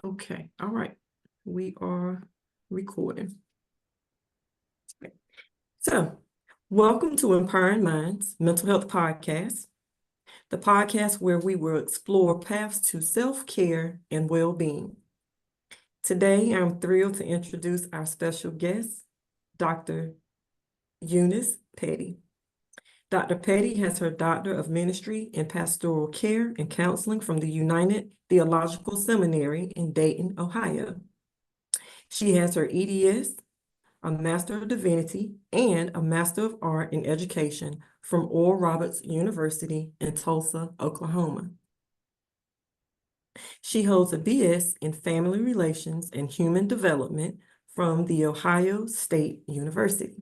Okay, all right. We are recording. So, welcome to Empowering Minds Mental Health Podcast, the podcast where we will explore paths to self-care and well-being. Today, I'm thrilled to introduce our special guest, Dr. Eunice Petty. Dr. Petty has her Doctor of Ministry in Pastoral Care and Counseling from the United Theological Seminary in Dayton, Ohio. She has her EDS, a Master of Divinity, and a Master of Art in Education from Oral Roberts University in Tulsa, Oklahoma. She holds a BS in Family Relations and Human Development from The Ohio State University.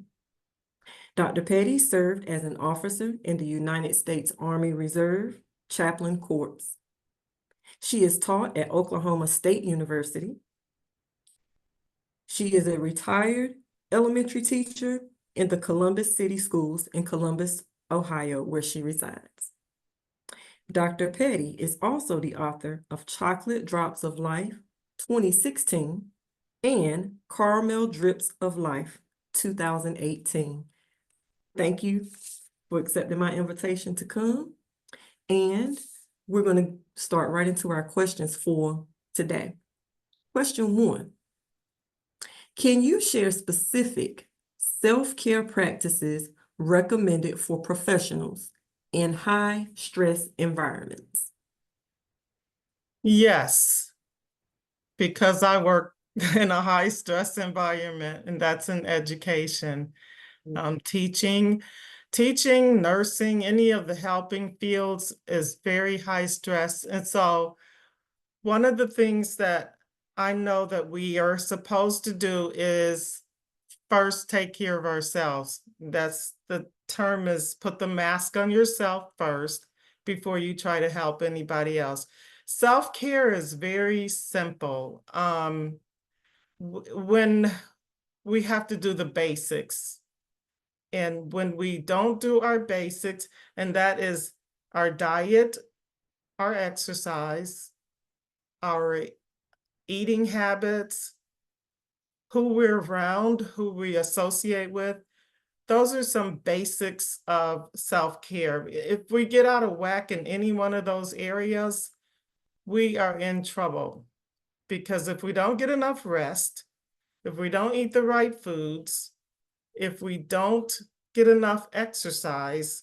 Dr. Petty served as an officer in the United States Army Reserve Chaplain Corps. She is taught at Oklahoma State University. She is a retired elementary teacher in the Columbus City Schools in Columbus, Ohio, where she resides. Dr. Petty is also the author of Chocolate Drops of Life, 2016, and Caramel Drips of Life, 2018. Thank you for accepting my invitation to come. And we're going to start right into our questions for today. Question 1. Can you share specific self-care practices recommended for professionals in high-stress environments? Yes, because I work in a high-stress environment, and that's in education. Teaching, nursing, any of the helping fields is very high stress. And so one of the things that I know that we are supposed to do is first take care of ourselves. That's the term, is put the mask on yourself first before you try to help anybody else. Self-care is very simple. When we have to do the basics, and when we don't do our basics, and that is our diet, our exercise, our eating habits, who we're around, who we associate with, those are some basics of self-care. If we get out of whack in any one of those areas, we are in trouble. Because if we don't get enough rest, if we don't eat the right foods, if we don't get enough exercise,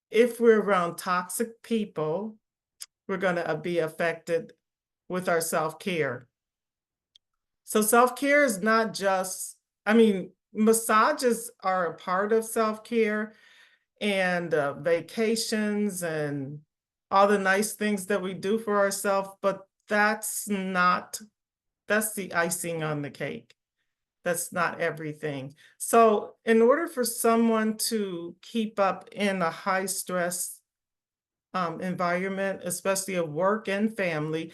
if we're around toxic people, we're going to be affected with our self-care. So self-care is not just, massages are a part of self-care, and vacations and all the nice things that we do for ourselves, but that's the icing on the cake. That's not everything. So in order for someone to keep up in a high stress environment, especially of work and family,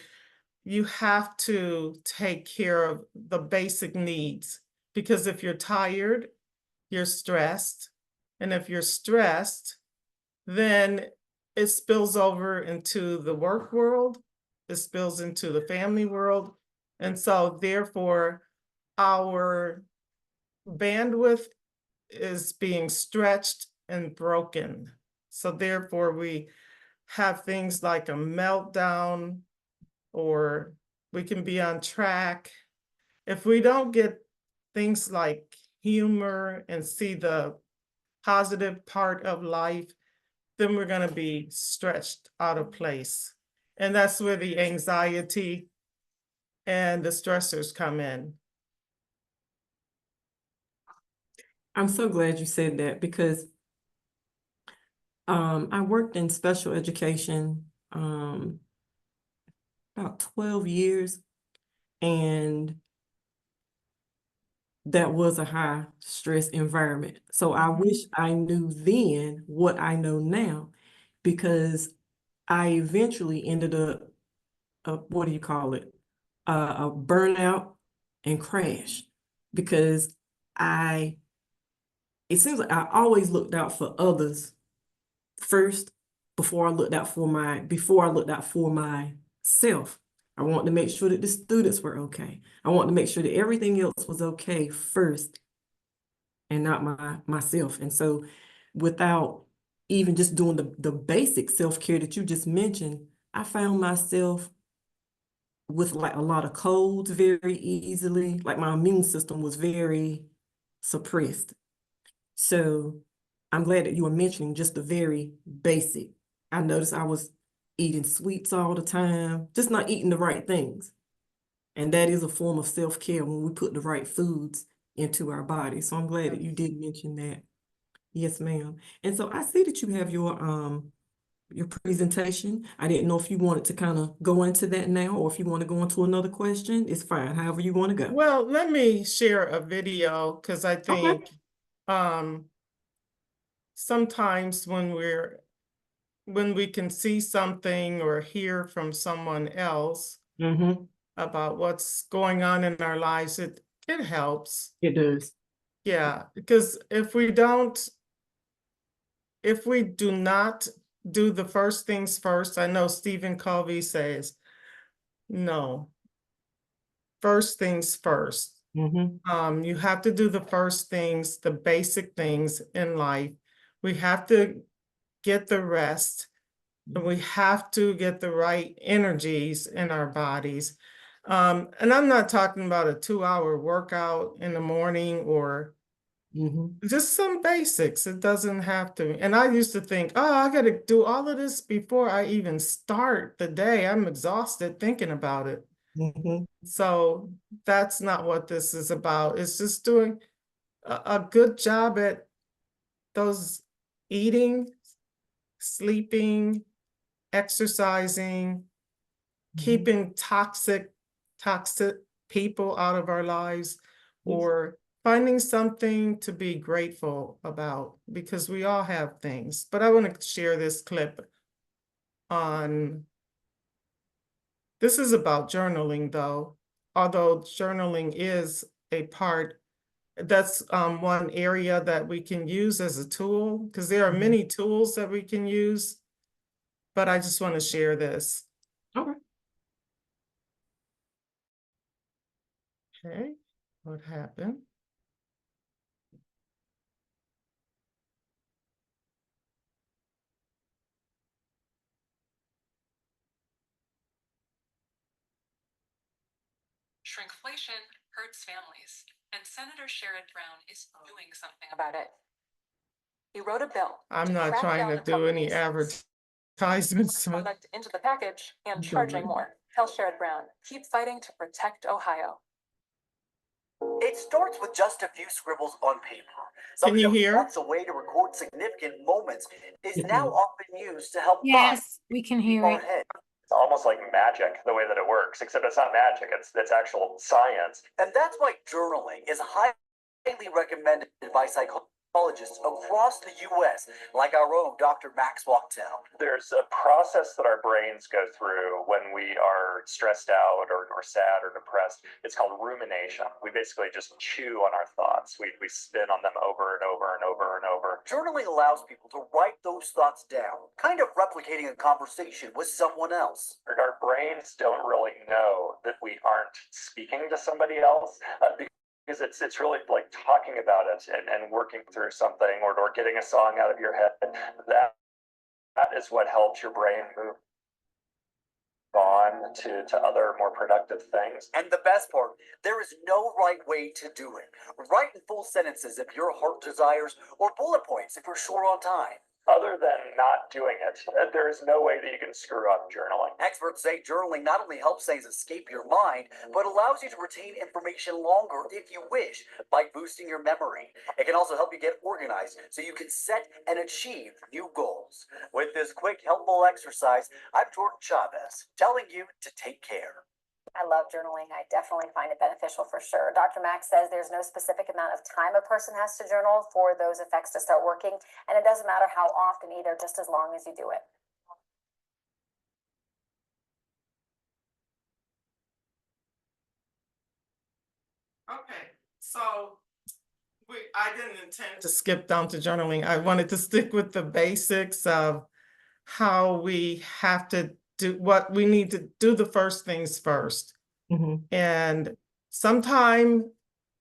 you have to take care of the basic needs. Because if you're tired, you're stressed. And if you're stressed, then it spills over into the work world, it spills into the family world. And so therefore, our bandwidth is being stretched and broken. So therefore, we have things like a meltdown, or we can be on track. If we don't get things like humor and see the positive part of life, then we're going to be stretched out of place. And that's where the anxiety and the stressors come in. I'm so glad you said that, because I worked in special education about 12 years, and that was a high stress environment. So I wish I knew then what I know now, because I eventually ended up, what do you call it? A burnout and crash, because it seems like I always looked out for others first before I looked out for myself. I wanted to make sure that the students were okay. I wanted to make sure that everything else was okay first and not myself. And so without even just doing the basic self-care that you just mentioned, I found myself with like a lot of colds very easily. Like my immune system was very suppressed. So I'm glad that you were mentioning just the very basic. I noticed I was eating sweets all the time, just not eating the right things. And that is a form of self-care when we put the right foods into our body. So I'm glad that you did mention that. Yes, ma'am. And so I see that you have your presentation. I didn't know if you wanted to kind of go into that now or if you want to go into another question. It's fine, however you want to go. Well, let me share a video because I think sometimes when we can see something or hear from someone else Mm-hmm. about what's going on in our lives, it helps. It does. Yeah, because if we do not do the first things first, I know Stephen Covey says, no, first things first. Mm-hmm. You have to do the first things, the basic things in life. We have to get the rest, and we have to get the right energies in our bodies. And I'm not talking about a 2-hour workout in the morning or just some basics. It doesn't have to. And I used to think, oh, I got to do all of this before I even start the day. I'm exhausted thinking about it. Mm-hmm. So that's not what this is about. It's just doing a good job at those eating, sleeping, exercising, keeping toxic people out of our lives, or finding something to be grateful about, because we all have things. But I want to share this clip on, this is about journaling though, although journaling is a part, that's one area that we can use as a tool, because there are many tools that we can use, but I just want to share this. Okay. Okay, what happened? Shrinkflation hurts families, and Senator Sherrod Brown is doing something about it. He wrote a bill. I'm not trying to do any advertisements. Product into the package and charging more. Tell Sherrod Brown, keep fighting to protect Ohio. It starts with just a few scribbles on paper. Can you hear? That's a way to record significant moments. Is now often used to help. Yes, we can hear it. It's almost like magic, the way that it works, except it's not magic, it's actual science. And that's why journaling is highly recommended by psychologists across the U.S., like our own Dr. Max Wachtel. There's a process that our brains go through when we are stressed out or sad or depressed. It's called rumination. We basically just chew on our thoughts. We spin on them over and over and over and over. Journaling allows people to write those thoughts down, kind of replicating a conversation with someone else. Our brains don't really know that we aren't speaking to somebody else, because it's really like talking about it and working through something or getting a song out of your head. That is what helps your brain move on to other more productive things. And the best part, there is no right way to do it. Write in full sentences if your heart desires, or bullet points if you're short on time. Other than not doing it, there is no way that you can screw up journaling. Experts say journaling not only helps things escape your mind, but allows you to retain information longer if you wish, by boosting your memory. It can also help you get organized so you can set and achieve new goals. With this quick, helpful exercise, I'm Jordan Chavez, telling you to take care. I love journaling. I definitely find it beneficial for sure. Dr. Max says there's no specific amount of time a person has to journal for those effects to start working. And it doesn't matter how often either, just as long as you do it. Okay, so I didn't intend to skip down to journaling. I wanted to stick with the basics of how we have to we need to do the first things first. Mhm. And sometime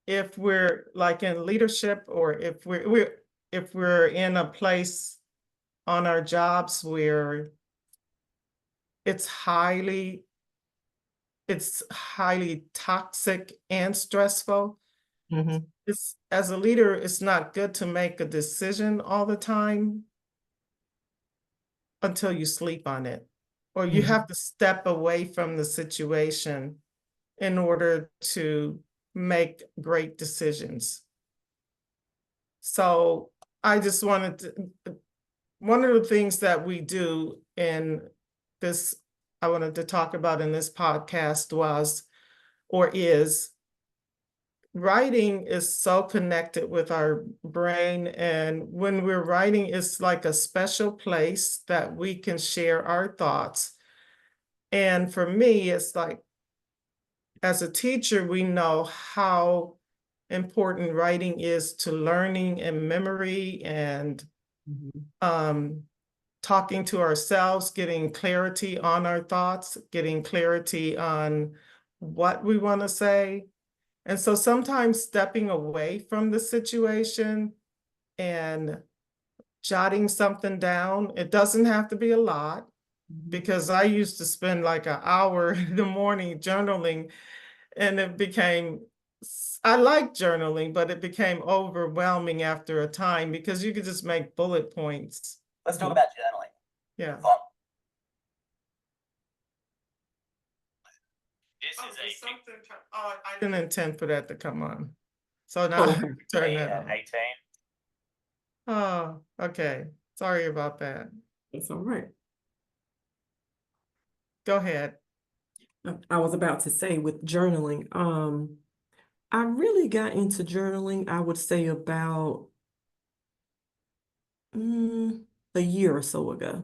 if we're like in leadership, or if we're in a place on our jobs where it's highly toxic and stressful, Mhm. it's, as a leader, it's not good to make a decision all the time until you sleep on it, or you Mhm. have to step away from the situation in order to make great decisions. So I just wanted to, one of the things that we do in this, I wanted to talk about in this podcast is writing is so connected with our brain. And when we're writing, it's like a special place that we can share our thoughts. And for me, it's like, as a teacher, we know how important writing is to learning and memory, and Mhm. talking to ourselves, getting clarity on our thoughts, getting clarity on what we want to say. And so sometimes stepping away from the situation and jotting something down, it doesn't have to be a lot, because I used to spend like an hour in the morning journaling, and I like journaling, but it became overwhelming after a time, because you could just make bullet points. Let's talk about journaling. Yeah. Fun. I didn't intend for that to come on. So now Oh, I have to turn that on. 18. Oh, okay. Sorry about that. it's all right. Go ahead. I was about to say with journaling, I really got into journaling, I would say about a year or so ago.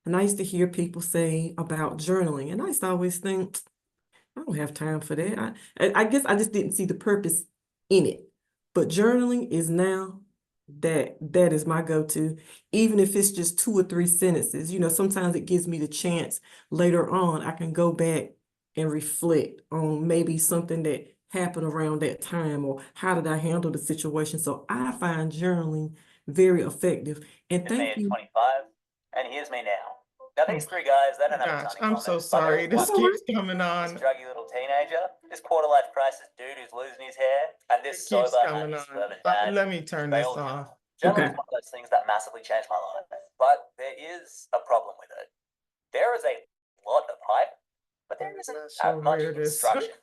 And I used to hear people say about journaling, and I used to always think, I don't have time for that. I guess I just didn't see the purpose in it. But journaling is now that is my go-to, even if it's just 2 or 3 sentences. Sometimes it gives me the chance later on, I can go back and reflect on maybe something that happened around that time, or how did I handle the situation. So I find journaling very effective. And thank you. 25, and here's me now. Now these three guys, they don't have a Gosh, ton in I'm so common, but there sorry. is This one keeps coming this on. druggy little teenager, this quarter-life crisis dude who's losing his hair, and It this keeps sober coming honey on. suburban dad. Let me turn They this all off. journal Okay. is one of those things that massively changed my life, but there is a problem with it. There is a lot of hype, but there isn't Not that sure much where it is. instruction.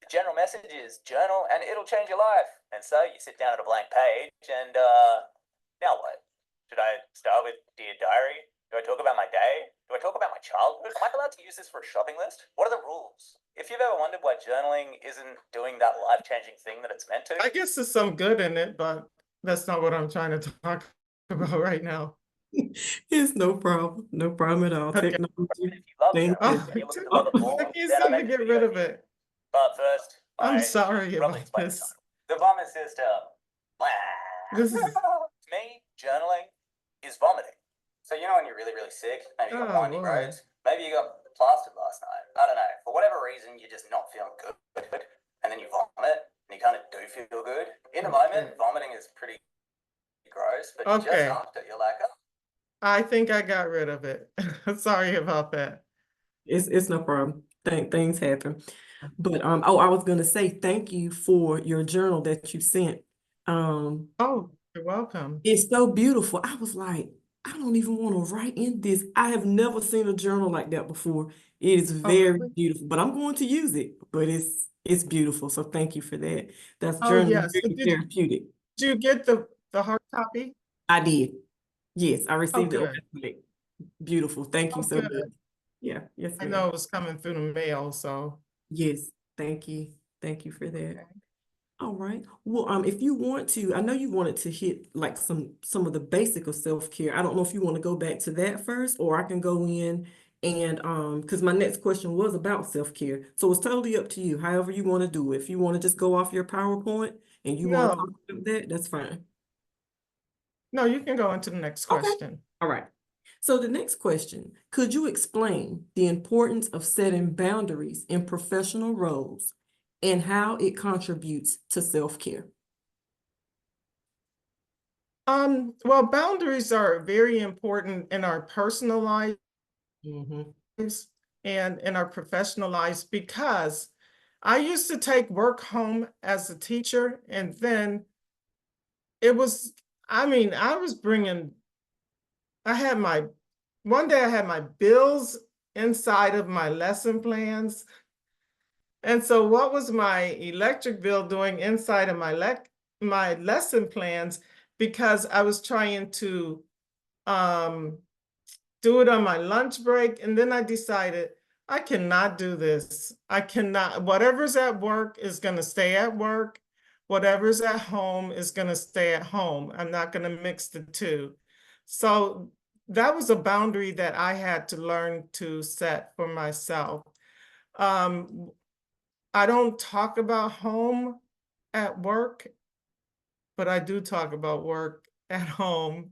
The general message is journal and it'll change your life. And so you sit down at a blank page and now what? Should I start with Dear Diary? Do I talk about my day? Do I talk about my childhood? Am I allowed to use this for a shopping list? What are the rules? If you've ever wondered why journaling isn't doing that life-changing thing that it's meant to, I guess there's some good in it, but that's not what I'm trying to talk about right now. It's no problem. No problem at all. Okay. Technology. if you love Thank Oh, journaling and you're looking to love it more, I can't then I seem to made this get video rid of for you. it. But first, I'm I sorry should probably about explain this. the title. The vomit system. This is- To me, journaling is vomiting. So when you're really, really sick, maybe you got Oh, windy boy. roads, maybe you got plastered last night. I don't know. For whatever reason, you're just not feeling good, and then you vomit, and you kind of do feel good. In the moment, vomiting is pretty gross, but just Okay. after, you're like, oh. I think I got rid of it. Sorry about that. It's no problem. Things happen. But I was gonna say thank you for your journal that you sent. Oh, you're welcome. It's so beautiful. I was like, I don't even want to write in this. I have never seen a journal like that before. It is Oh, very really? beautiful, but I'm going to use it. But it's beautiful. So thank you for that. That's Oh, journaling yes. very therapeutic. Did you get the hard copy? I did. Yes, I Oh, received it good. last night. Beautiful. Thank you Oh, so good. much. Yeah, yes, I ma'am. know it was coming through the mail, so. Yes, thank you. Thank you for that. All right. Well, if you want to, I know you wanted to hit like some of the basic of self-care. I don't know if you want to go back to that first, or I can go in and because my next question was about self-care. So it's totally up to you, however you want to do it. If you want to just go off your PowerPoint and you want to No, talk about that, that's fine. no, you can go into the next Okay. question. All right. So the next question, could you explain the importance of setting boundaries in professional roles and how it contributes to self-care? Well, boundaries are very important in our personal lives Mm-hmm. and in our professional lives because I used to take work home as a teacher, and then it was, I was bringing, I had my, one day I had my bills inside of my lesson plans. And so what was my electric bill doing inside of my lesson plans? Because I was trying to um, do it on my lunch break. And then I decided I cannot do this. I cannot, whatever's at work is going to stay at work. Whatever's at home is going to stay at home. I'm not going to mix the two. So that was a boundary that I had to learn to set for myself. Um, I don't talk about home at work, but I do talk about work at home.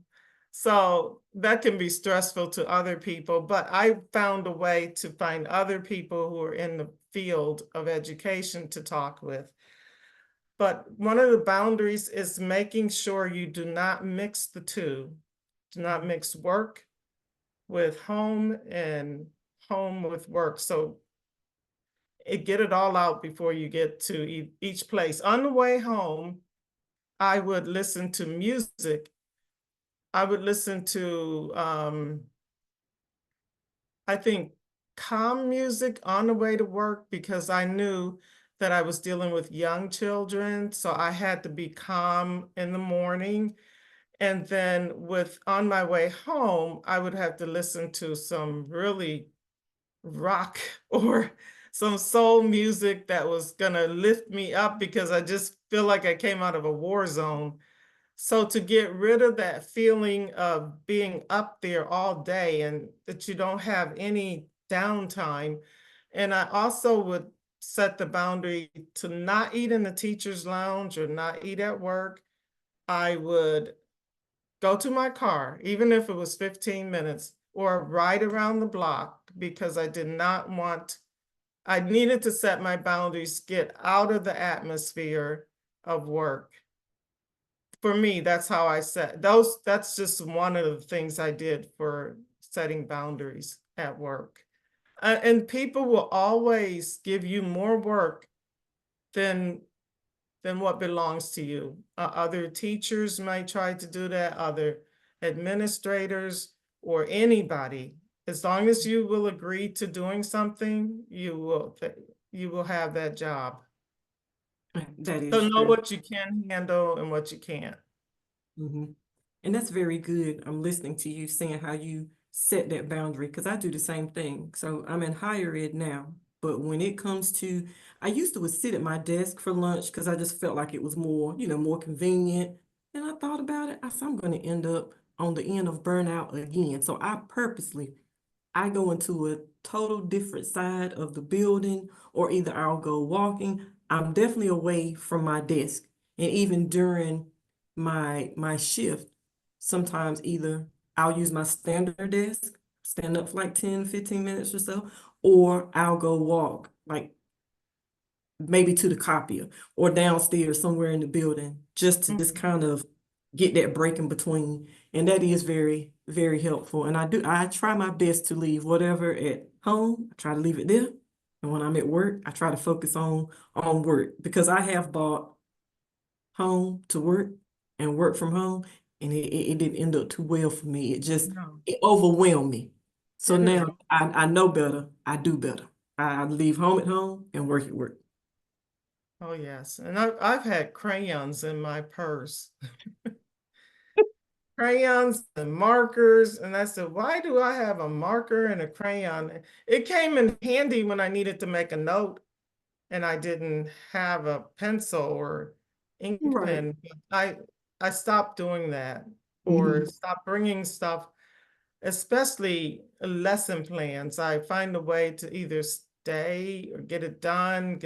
So that can be stressful to other people, but I found a way to find other people who are in the field of education to talk with. But one of the boundaries is making sure you do not mix the two. Do not mix work with home and home with work. So get it all out before you get to each place. On the way home, I would listen to music. I would listen to, I think, calm music on the way to work because I knew that I was dealing with young children. So I had to be calm in the morning. And then on my way home, I would have to listen to some really rock or some soul music that was gonna lift me up because I just feel like I came out of a war zone. So to get rid of that feeling of being up there all day and that you don't have any downtime. And I also would set the boundary to not eat in the teacher's lounge or not eat at work. I would go to my car, even if it was 15 minutes, or ride around the block because I did not want, I needed to set my boundaries, get out of the atmosphere of work. For me, that's how I set those. That's just one of the things I did for setting boundaries at work. And people will always give you more work than what belongs to you. Other teachers might try to do that, other administrators, or anybody. As long as you will agree to doing something, you will have that job. That So is know true. what you can handle and what you can't. Mm-hmm. And that's very good. I'm listening to you saying how you set that boundary because I do the same thing. So I'm in higher ed now, but when it comes to, I used to would sit at my desk for lunch because I just felt like it was more, more convenient. And I thought about it. I said, I'm going to end up on the end of burnout again. So I go into a total different side of the building, or either I'll go walking. I'm definitely away from my desk. And even during my shift, sometimes either I'll use my standard desk, stand up for like 10, 15 minutes or so, or I'll go walk like maybe to the copier or downstairs somewhere in the building just to just kind of get that break in between. And that is very, very helpful. And I try my best to leave whatever at home, I try to leave it there. And when I'm at work, I try to focus on work because I have bought home to work and work from home, and it didn't end up too well for me. No, It overwhelmed me. So it is. now I know better, I do better. I leave home at home and work at work. Oh, yes. And I've had crayons in my purse. Crayons and markers. And I said, why do I have a marker and a crayon? It came in handy when I needed to make a note and I didn't have a pencil or ink Right. pen. I stopped doing that or Mhm. stopped bringing stuff, especially lesson plans. I find a way to either stay or get it done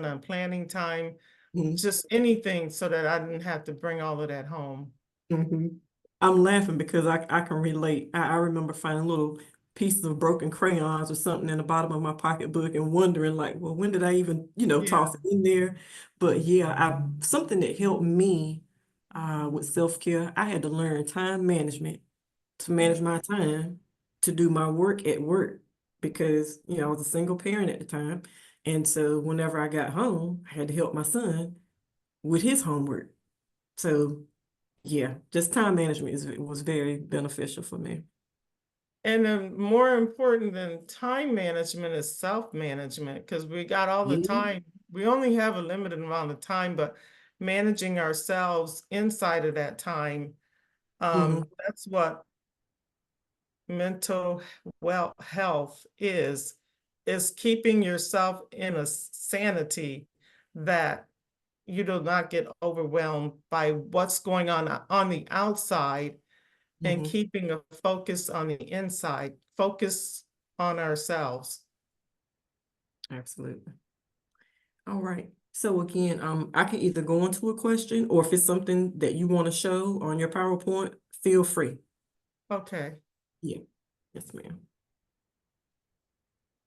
on planning time, Mhm. just anything so that I didn't have to bring all of that home. Mhm. I'm laughing because I can relate. I remember finding little pieces of broken crayons or something in the bottom of my pocketbook and wondering like, well, when did I even, Yeah. toss it in there? But yeah, something that helped me with self-care, I had to learn time management to manage my time to do my work at work because, I was a single parent at the time. And so whenever I got home, I had to help my son with his homework. So yeah, just time management was very beneficial for me. And then more important than time management is self-management, because we got all the Yeah. time. We only have a limited amount of time, but managing ourselves inside of that time, Mhm. that's what mental health is keeping yourself in a sanity that you do not get overwhelmed by what's going on the outside, and Mhm. keeping a focus on the inside, focus on ourselves. Absolutely. All right. So again, I can either go into a question or if it's something that you want to show on your PowerPoint, feel free. Okay, Yeah. Yes, ma'am.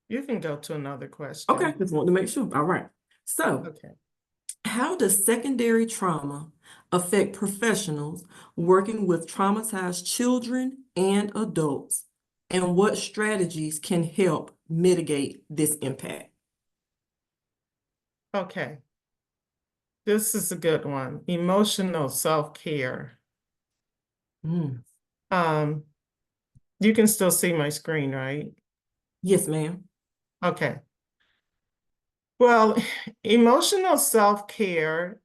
you can go to another question. Okay, just want to make sure. All right. So, Okay. how does secondary trauma affect professionals working with traumatized children and adults? And what strategies can help mitigate this impact? Okay. This is a good one. Emotional self-care. Mm. You can still see my screen, right? Yes, ma'am. Okay. Well, emotional self-care,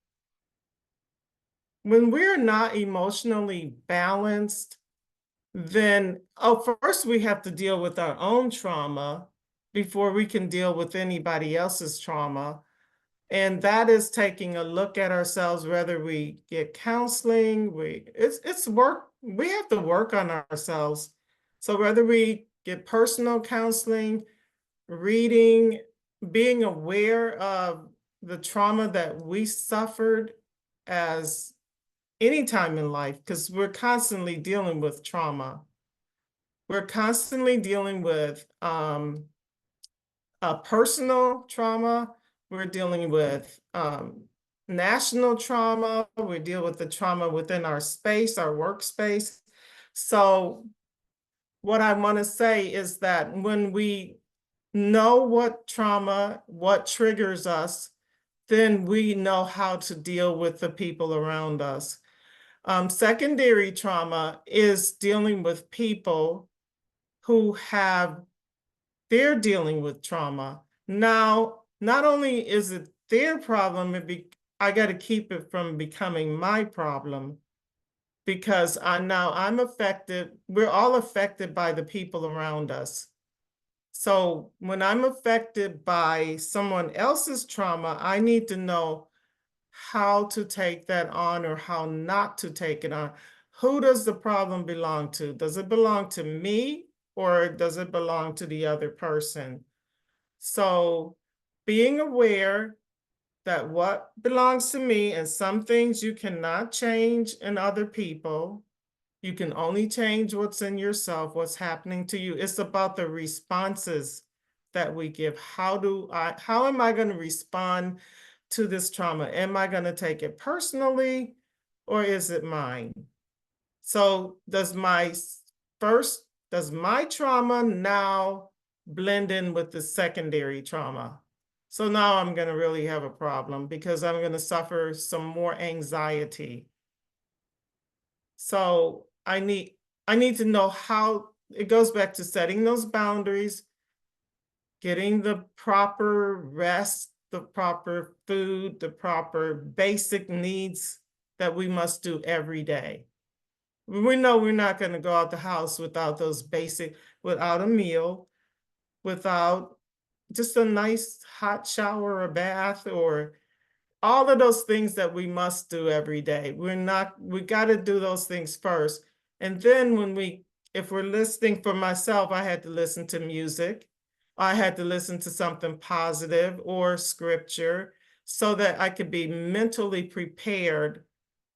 when we're not emotionally balanced, then, first we have to deal with our own trauma before we can deal with anybody else's trauma. And that is taking a look at ourselves, whether we get counseling, it's work, we have to work on ourselves. So whether we get personal counseling, reading, being aware of the trauma that we suffered as any time in life, because we're constantly dealing with trauma. We're constantly dealing with personal trauma. We're dealing with national trauma. We deal with the trauma within our space, our workspace. So what I want to say is that when we know what trauma, what triggers us, then we know how to deal with the people around us. Secondary trauma is dealing with people who they're dealing with trauma. Now, not only is it their problem, I got to keep it from becoming my problem, because I'm affected. We're all affected by the people around us. So when I'm affected by someone else's trauma, I need to know how to take that on or how not to take it on. Who does the problem belong to? Does it belong to me or does it belong to the other person? So being aware that what belongs to me, and some things you cannot change in other people, you can only change what's in yourself, what's happening to you. It's about the responses that we give. How am I going to respond to this trauma? Am I going to take it personally or is it mine? So does my trauma now blend in with the secondary trauma? So now I'm going to really have a problem because I'm going to suffer some more anxiety. So I need to know how. It goes back to setting those boundaries, getting the proper rest, the proper food, the proper basic needs that we must do every day. We know we're not going to go out the house without without a meal, without just a nice hot shower or bath, or all of those things that we must do every day. We got to do those things first. And then if we're listening, for myself, I had to listen to music. I had to listen to something positive or scripture so that I could be mentally prepared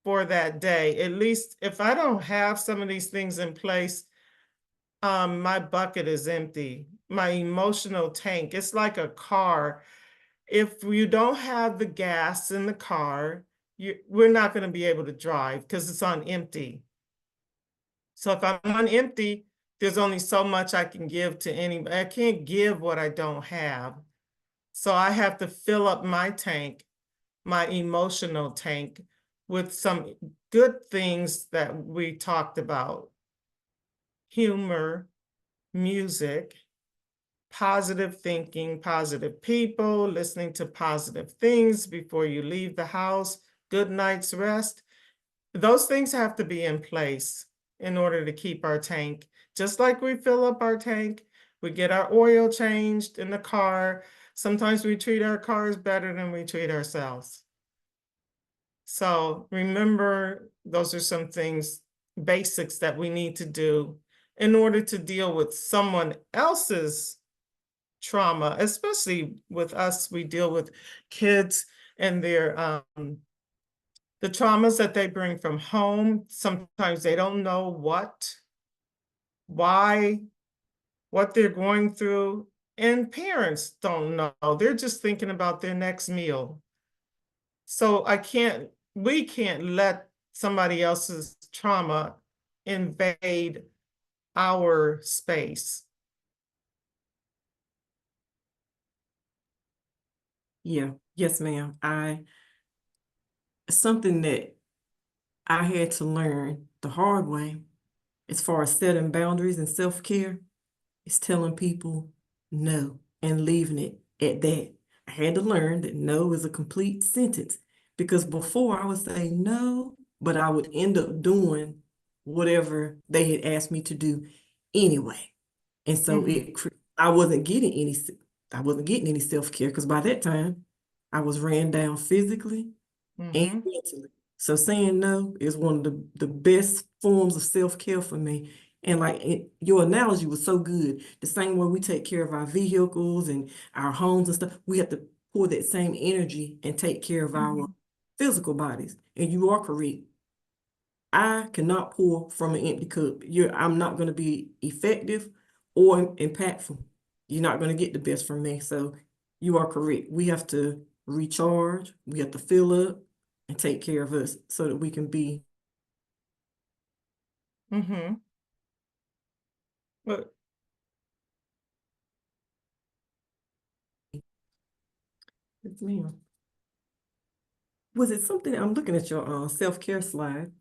for that day. At least if I don't have some of these things in place, my bucket is empty. My emotional tank, it's like a car. If you don't have the gas in the car, we're not going to be able to drive because it's on empty. So if I'm on empty, there's only so much I can give to anybody. I can't give what I don't have. So I have to fill up my tank, my emotional tank, with some good things that we talked about. Humor, music, positive thinking, positive people, listening to positive things before you leave the house, good night's rest. Those things have to be in place in order to keep our tank. Just like we fill up our tank, we get our oil changed in the car. Sometimes we treat our cars better than we treat ourselves. So remember, those are some things, basics that we need to do in order to deal with someone else's trauma, especially with us. We deal with kids and their the traumas that they bring from home. Sometimes they don't know why, what they're going through, and parents don't know. They're just thinking about their next meal. So we can't let somebody else's trauma invade our space. Yeah, yes, ma'am. Something that I had to learn the hard way as far as setting boundaries and self-care is telling people no and leaving it at that. I had to learn that no is a complete sentence because before I would say no, but I would end up doing whatever they had asked me to do anyway. And so I wasn't getting any self-care because by that time I was ran down physically and mentally. So saying no is one of the best forms of self-care for me. And like your analogy was so good. The same way we take care of our vehicles and our homes and stuff, we have to pour that same energy and take care of our physical bodies. And you are correct. I cannot pour from an empty cup. I'm not going to be effective or impactful. You're not going to get the best from me. So you are correct. We have to recharge. We have to fill up and take care of us so that we can be. But Yes, ma'am. Was it something, I'm looking at your self-care slide,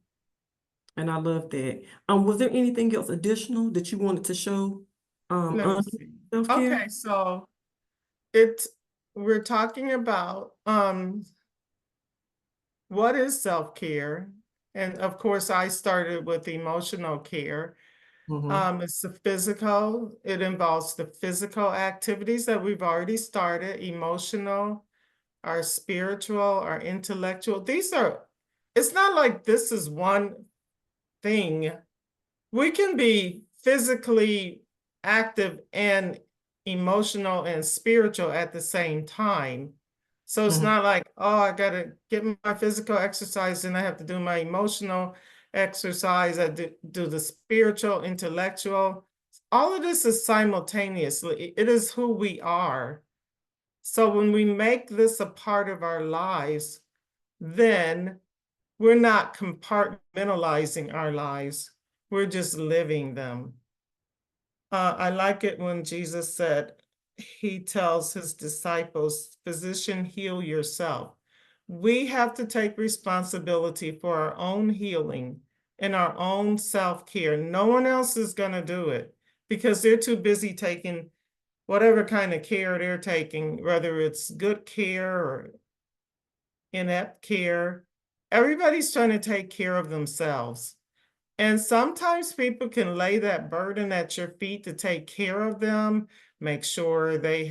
and I love that. Was there anything else additional that you wanted to show let me on see. self-care? Okay, so we're talking about what is self-care? And of course, I started with emotional care. It's the physical, it involves the physical activities that we've already started, emotional, our spiritual, our intellectual. It's not like this is one thing. We can be physically active and emotional and spiritual at the same time. So it's not like, oh, I got to get my physical exercise and I have to do my emotional exercise. I do the spiritual, intellectual. All of this is simultaneously. It is who we are. So when we make this a part of our lives, then we're not compartmentalizing our lives. We're just living them. I like it when Jesus said, he tells his disciples, physician, heal yourself. We have to take responsibility for our own healing and our own self-care. No one else is going to do it because they're too busy taking whatever kind of care they're taking, whether it's good care or inept care. Everybody's trying to take care of themselves. And sometimes people can lay that burden at your feet to take care of them, make sure they've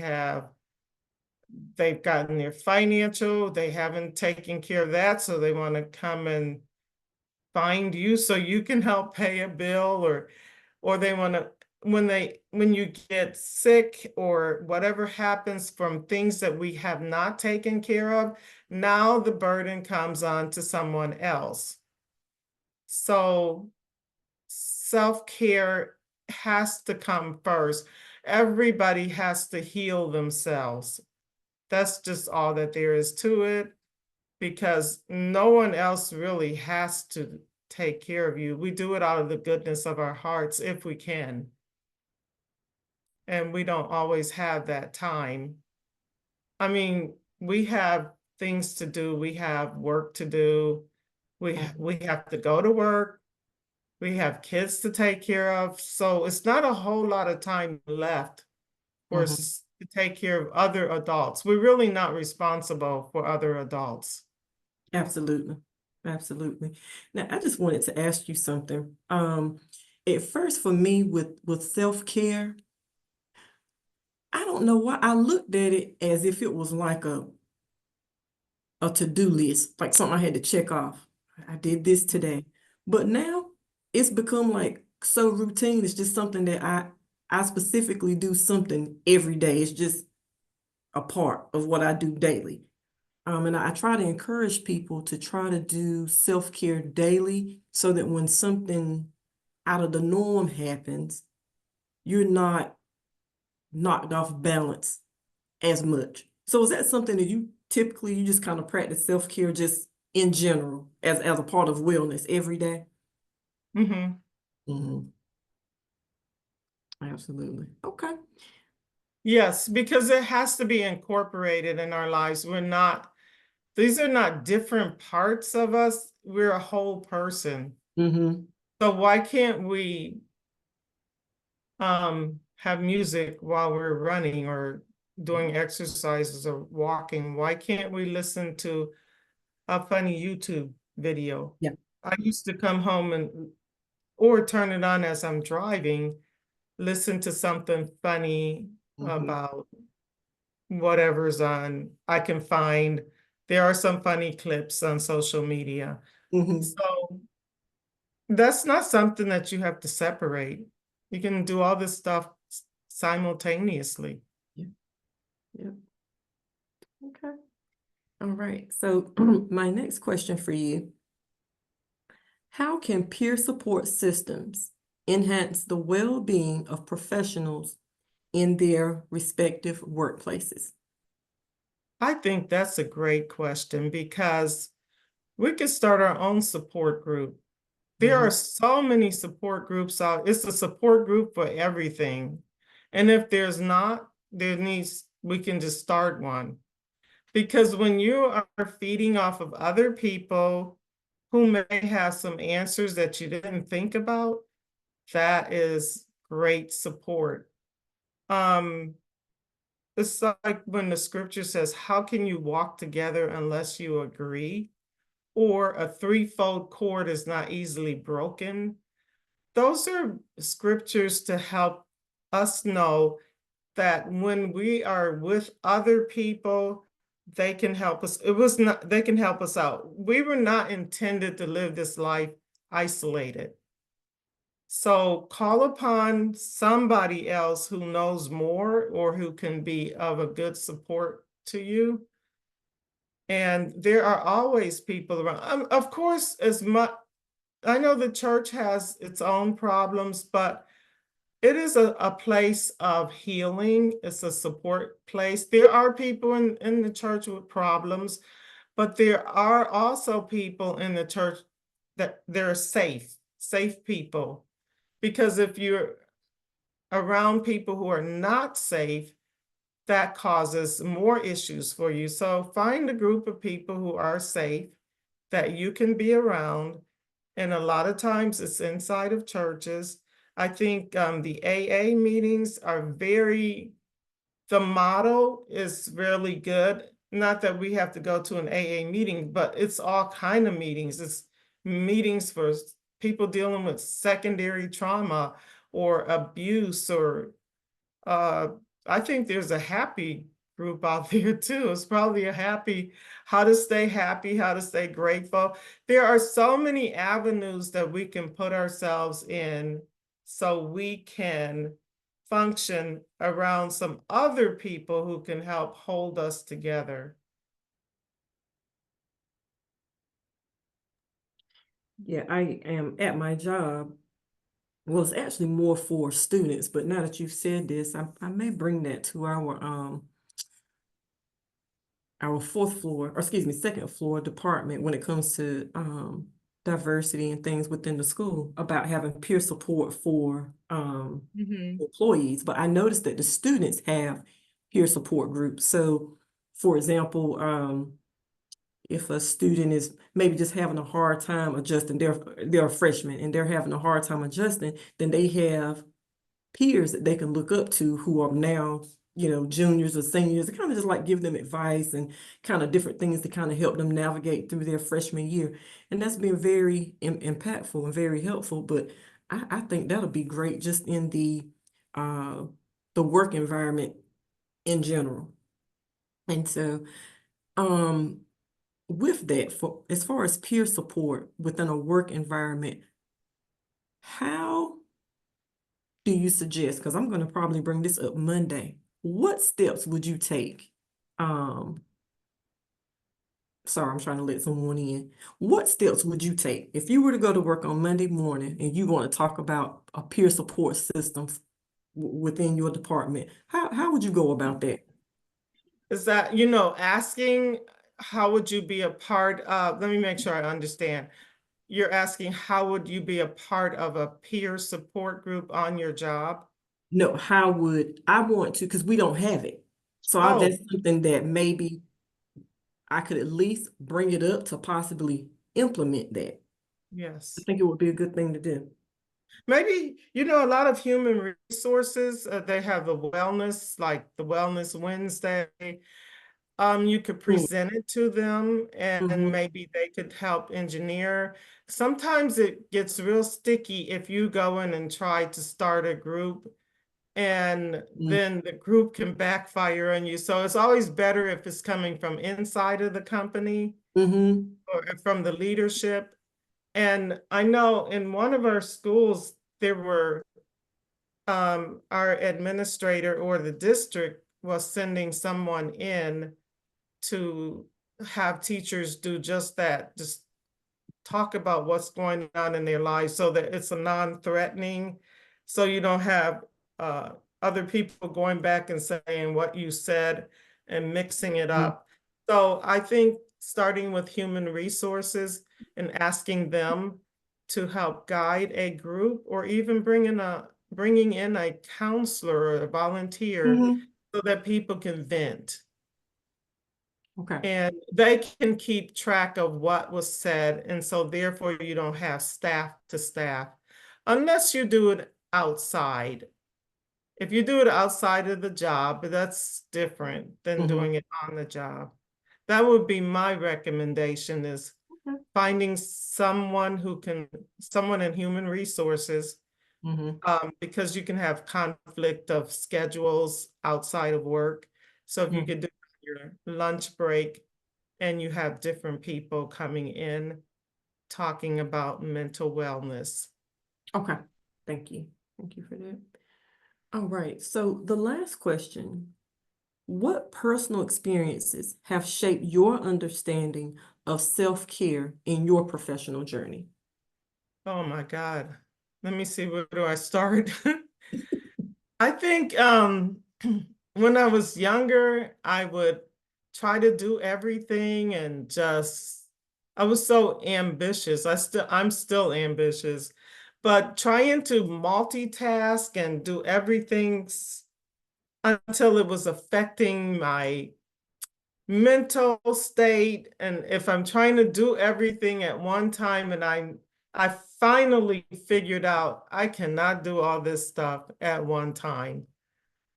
gotten their financial, they haven't taken care of that, so they want to come and find you so you can help pay a bill, or they want to, when you get sick or whatever happens from things that we have not taken care of, now the burden comes on to someone else. So self-care has to come first. Everybody has to heal themselves. That's just all that there is to it, because no one else really has to take care of you. We do it out of the goodness of our hearts if we can. And we don't always have that time. I mean, we have things to do, we have work to do, we have to go to work, we have kids to take care of, so it's not a whole lot of time left for us to take care of other adults. We're really not responsible for other adults. Absolutely. Absolutely. Now, I just wanted to ask you something. At first for me with self-care, I don't know why I looked at it as if it was like a to-do list, like something I had to check off. I did this today. But now it's become like so routine. It's just something that I specifically do something every day. It's just a part of what I do daily. And I try to encourage people to try to do self-care daily so that when something out of the norm happens, you're not knocked off balance as much. So is that something that you just kind of practice self-care just in general as a part of wellness every day? Mm-hmm. Absolutely. Okay. Yes, because it has to be incorporated in our lives. These are not different parts of us. We're a whole person. So why can't we have music while we're running or doing exercises or walking? Why can't we listen to a funny YouTube video? Yeah. I used to come home or turn it on as I'm driving, listen to something funny about whatever's on. I can find, there are some funny clips on social media. So that's not something that you have to separate. You can do all this stuff simultaneously. Yeah. Okay. All right. So my next question for you: how can peer support systems enhance the well-being of professionals in their respective workplaces? I think that's a great question, because we could start our own support group. There are so many support groups out. It's a support group for everything. And if there's not, we can just start one. Because when you are feeding off of other people who may have some answers that you didn't think about, that is great support. It's like when the scripture says, how can you walk together unless you agree? Or a threefold cord is not easily broken. Those are scriptures to help us know that when we are with other people, they can help us. They can help us out. We were not intended to live this life isolated. So call upon somebody else who knows more or who can be of a good support to you. And there are always people around. Of course, I know the church has its own problems, but it is a place of healing. It's a support place. There are people in the church with problems, but there are also people in the church that they're safe people. Because if you're around people who are not safe, that causes more issues for you. So find a group of people who are safe that you can be around. And a lot of times it's inside of churches. I think the AA meetings are the model is really good. Not that we have to go to an AA meeting, but it's all kind of meetings. It's meetings for people dealing with secondary trauma or abuse, or I think there's a happy group out there too. It's probably how to stay happy, how to stay grateful. There are so many avenues that we can put ourselves in so we can function around some other people who can help hold us together. Yeah, I am at my job. Well, it's actually more for students, but now that you've said this, I may bring that to our fourth floor, or excuse me, second floor department when it comes to diversity and things within the school about having peer support for employees. But I noticed that the students have peer support groups. So, for example, if a student is maybe just having a hard time adjusting, they're a freshman and they're having a hard time adjusting, then they have peers that they can look up to who are now, juniors or seniors, to kind of just like give them advice and kind of different things to kind of help them navigate through their freshman year. And that's been very impactful and very helpful. But I think that'll be great just in the work environment in general. And so, with that, for as far as peer support within a work environment, how do you suggest, because I'm going to probably bring this up Monday, what steps would you take? Sorry, I'm trying to let someone in. What steps would you take if you were to go to work on Monday morning and you want to talk about a peer support systems within your department? How would you go about that? Is that, asking how would you be a part of, let me make sure I understand. You're asking how would you be a part of a peer support group on your job? No, how would I want to, because we don't have it. So Oh. that's something that maybe I could at least bring it up to possibly implement that. Yes. I think it would be a good thing to do. Maybe, a lot of human resources, they have the wellness, like the Wellness Wednesday. You could present it to them and Mhm. maybe they could help engineer. Sometimes it gets real sticky if you go in and try to start a group and then the group can backfire on you. So it's always better if it's coming from inside of the company or from the leadership. And I know in one of our schools, there were our administrator or the district was sending someone in to have teachers do just that, just talk about what's going on in their lives so that it's a non-threatening, so you don't have other people going back and saying what you said and mixing it up. So I think starting with human resources and asking them to help guide a group or even bringing in a counselor or a volunteer so that people can vent. Okay. And they can keep track of what was said. And so therefore you don't have staff to staff unless you do it outside. If you do it outside of the job, that's different than doing it on the job. That would be my recommendation is finding someone someone in human resources, because you can have conflict of schedules outside of work. So if you could do your lunch break and you have different people coming in talking about mental wellness. Okay. Thank you. Thank you for that. All right. So the last question, what personal experiences have shaped your understanding of self-care in your professional journey? Oh my God. Let me see, where do I start? I think when I was younger, I would try to do everything and I was so ambitious. I'm still ambitious, but trying to multitask and do everything until it was affecting my mental state. And if I'm trying to do everything at one time and I finally figured out I cannot do all this stuff at one time.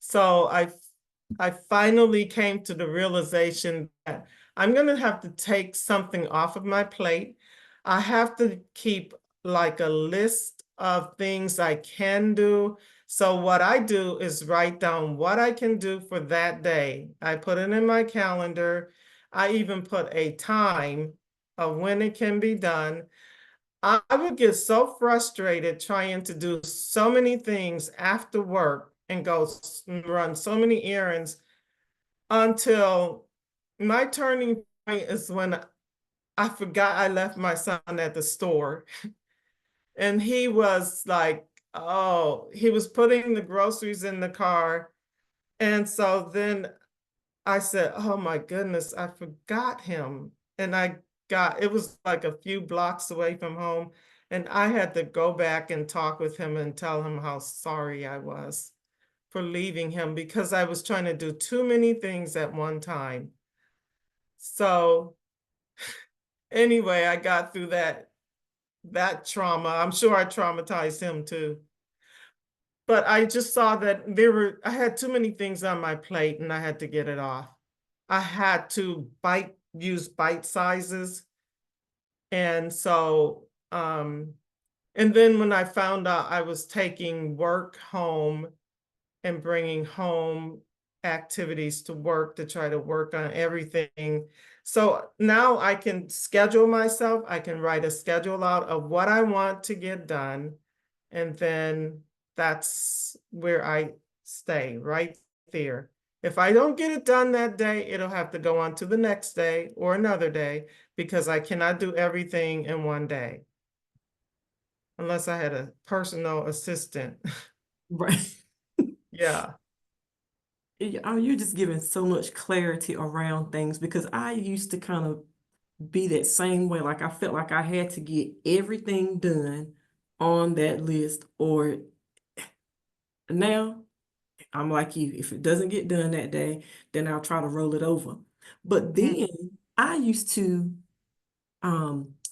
So I finally came to the realization that I'm going to have to take something off of my plate. I have to keep like a list of things I can do. So what I do is write down what I can do for that day. I put it in my calendar. I even put a time of when it can be done. I would get so frustrated trying to do so many things after work and go run so many errands until my turning point is when I forgot I left my son at the store. And he was like, oh, he was putting the groceries in the car. And so then I said, oh my goodness, I forgot him. And it was like a few blocks away from home. And I had to go back and talk with him and tell him how sorry I was for leaving him because I was trying to do too many things at one time. So anyway, I got through that trauma. I'm sure I traumatized him too. But I just saw that I had too many things on my plate and I had to get it off. I had to use bite sizes. And so, and then when I found out I was taking work home and bringing home activities to work to try to work on everything. So now I can schedule myself. I can write a schedule out of what I want to get done. And then that's where I stay, right there. If I don't get it done that day, it'll have to go on to the next day or another day because I cannot do everything in one day. Unless I had a personal assistant. Right. Yeah. Oh, you're just giving so much clarity around things because I used to kind of be that same way. Like I felt like I had to get everything done on that list, or now I'm like you. If it doesn't get done that day, then I'll try to roll it over. But then I used to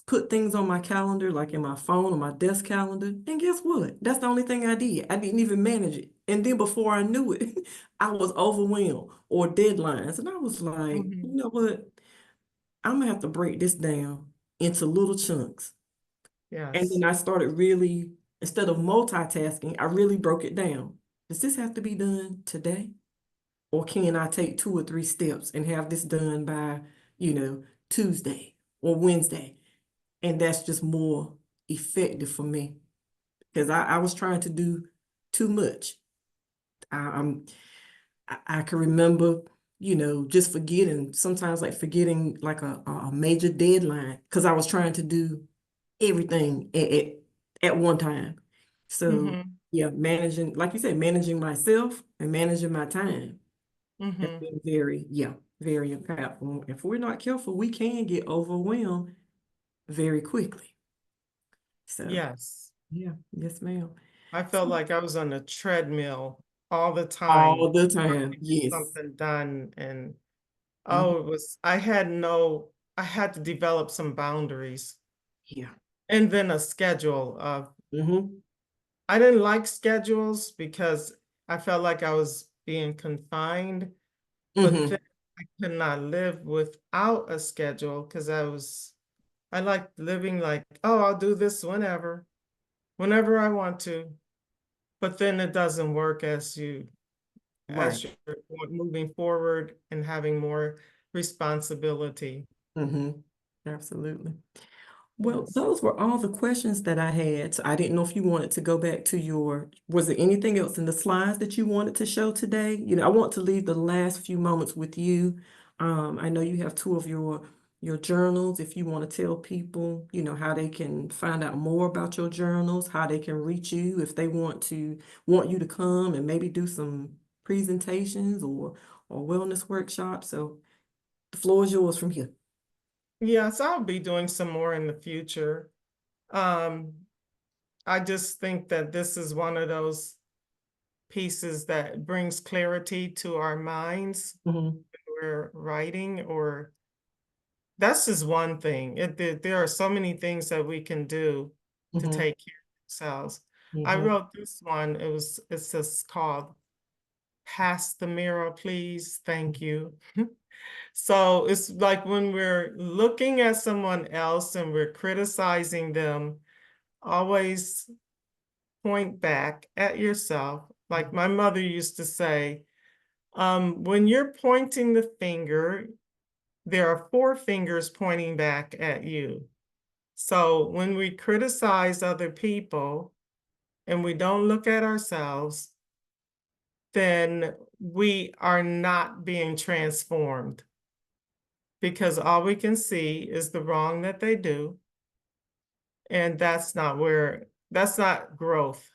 put things on my calendar, like in my phone or my desk calendar. And guess what? That's the only thing I did. I didn't even manage it. And then before I knew it, I was overwhelmed or deadlines. And I was like, you Mhm. know what? I'm gonna have to break this down into little chunks. And Yes. then I started really, instead of multitasking, I really broke it down. Does this have to be done today? Or can I take 2 or 3 steps and have this done by, Tuesday or Wednesday? And that's just more effective for me because I was trying to do too much. I, I'm I can remember, just sometimes like forgetting like a major deadline because I was trying to do everything at one time. So Mhm. yeah, managing, like you said, managing myself and managing my time has Mhm. been very impactful. If we're not careful, we can get overwhelmed very quickly. So Yes. yeah, yes, ma'am. I felt like I was on a treadmill all the time, All the trying time, to get yes. something done. And Mhm. I had to develop some boundaries Yeah. and then a schedule of, Hmm. I didn't like schedules because I felt like I was being confined, but then Hmm. I could not live without a schedule because I liked living like, oh, I'll do this whenever I want to. But then it doesn't work as Right. you're moving forward and having more responsibility. Hmm. Absolutely. Well, Yes. those were all the questions that I had. So I didn't know if you wanted to go back to was there anything else in the slides that you wanted to show today? I want to leave the last few moments with you. I know you have two of your journals. If you want to tell people, how they can find out more about your journals, how they can reach you, if they want you to come and maybe do some presentations or wellness workshops. So the floor is yours from here. Yes, I'll be doing some more in the future. Um, I just think that this is one of those pieces that brings clarity to our minds Hmm. when we're writing, or that's just one thing. There are so many things that we can do to Hmm. take care of ourselves. I Hmm. wrote this one. It's just called Pass the Mirror, Please. Thank you. So it's like when we're looking at someone else and we're criticizing them, always point back at yourself. Like my mother used to say, when you're pointing the finger, there are 4 fingers pointing back at you. So when we criticize other people and we don't look at ourselves, then we are not being transformed because all we can see is the wrong that they do. And that's not growth.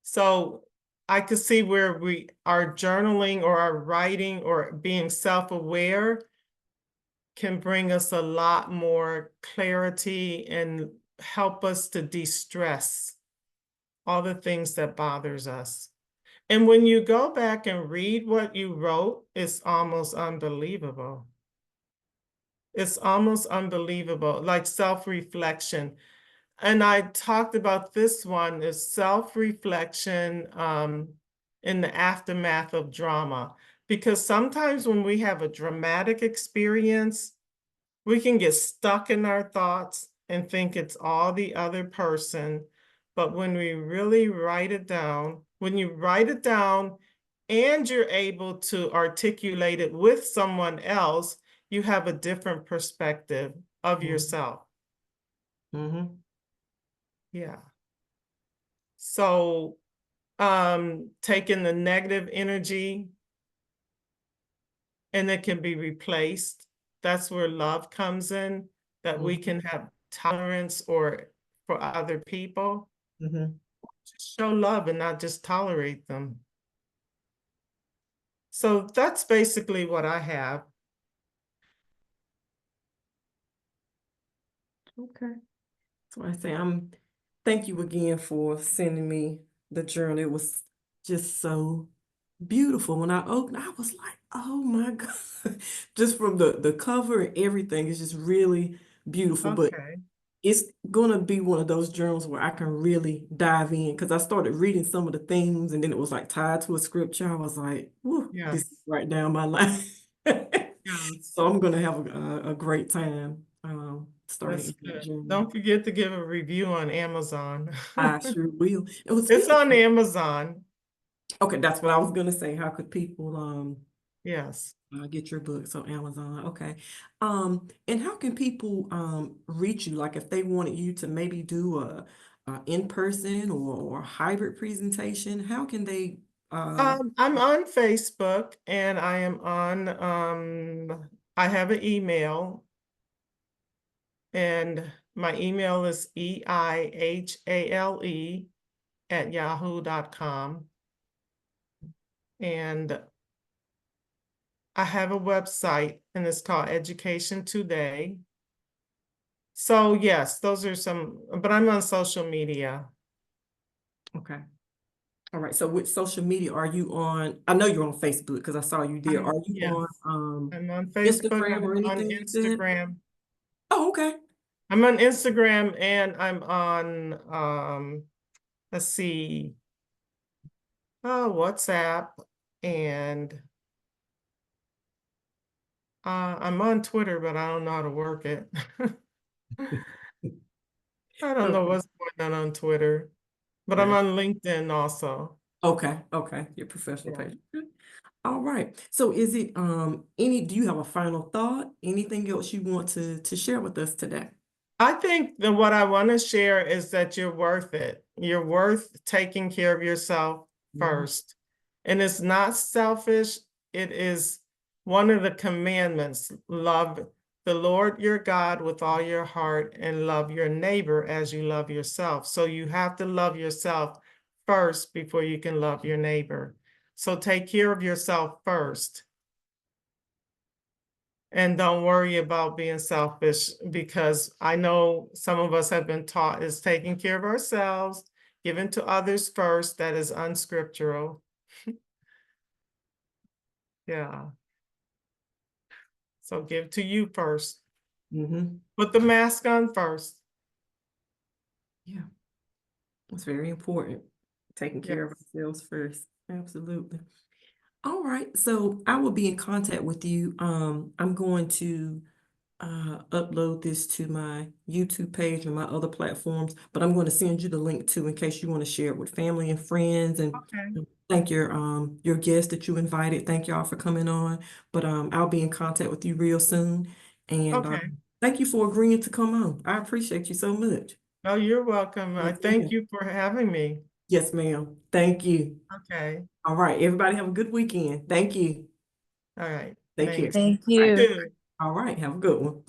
So I could see where our journaling or our writing or being self-aware can bring us a lot more clarity and help us to de-stress all the things that bothers us. And when you go back and read what you wrote, it's almost unbelievable. It's almost unbelievable, like self-reflection. And I talked about this one is self-reflection in the aftermath of drama. Because sometimes when we have a dramatic experience, we can get stuck in our thoughts and think it's all the other person. But when we really write it down, when you write it down and you're able to articulate it with someone else, you have a different perspective of yourself. Mm-hmm. Yeah. So taking the negative energy and it can be replaced. That's where love comes in, that we can have tolerance for other people. Mm-hmm. Just show love and not just tolerate them. So that's basically what I have. Okay. So I say thank you again for sending me the journal. It was just so beautiful. When I opened, I was like, oh my God. Just from the cover and everything, it's just really beautiful. But Okay. it's gonna be one of those journals where I can really dive in because I started reading some of the themes and then it was like tied to a scripture. I was like, whoo, this is Yes. right down my line. Yes. So I'm gonna have a great time starting That's that good. journey. Don't forget to give a review on Amazon. I sure will. It was It's on Amazon. okay, that's what I was gonna say. How could people Yes. get your books on Amazon? Okay. And how can people reach you? Like if they wanted you to maybe do a in-person or hybrid presentation, how can they I'm on Facebook and I am on I have an email and my email is eihale@yahoo.com. And I have a website and it's called Education Today. So yes, those are some, but I'm on social media. okay. All right. So which social media are you on? I know you're on Facebook because I saw you there. Are you Yes, on I'm on Facebook, Instagram or I'm on anything like that? Instagram. Oh, okay. I'm on Instagram and I'm on let's see, WhatsApp and I'm on Twitter, but I don't know how to work it. I don't know Okay. what's going on Twitter, but I'm Yeah. on LinkedIn also. Okay. Okay. Your professional Yeah. page. Good. All right. So is it do you have a final thought? Anything else you want to share with us today? I think that what I want to share is that you're worth it. You're worth taking care of yourself first. And it's not selfish. It is one of the commandments. Love the Lord your God with all your heart and love your neighbor as you love yourself. So you have to love yourself first before you can love your neighbor. So take care of yourself first. And don't worry about being selfish because I know some of us have been taught is taking care of ourselves, giving to others first. That is unscriptural. Yeah. So give to you first. Mm-hmm. Put the mask on first. Yeah. It's very important. Taking care of Yes. ourselves first. Absolutely. All right. So I will be in contact with you. I'm going to upload this to my YouTube page and my other platforms, but I'm going to send you the link too in case you want to share it with family and friends and Okay. thank your guests that you invited. Thank y'all for coming on. But I'll be in contact with you real soon. And Okay. thank you for agreeing to come on. I appreciate you so much. Oh, you're welcome. I Yes, thank ma'am. you for having me. Yes, ma'am. Thank you. Okay. All right. Everybody have a good weekend. Thank you. All right. Take care. Thanks. Thank All right. you. Too. All right, have a good one.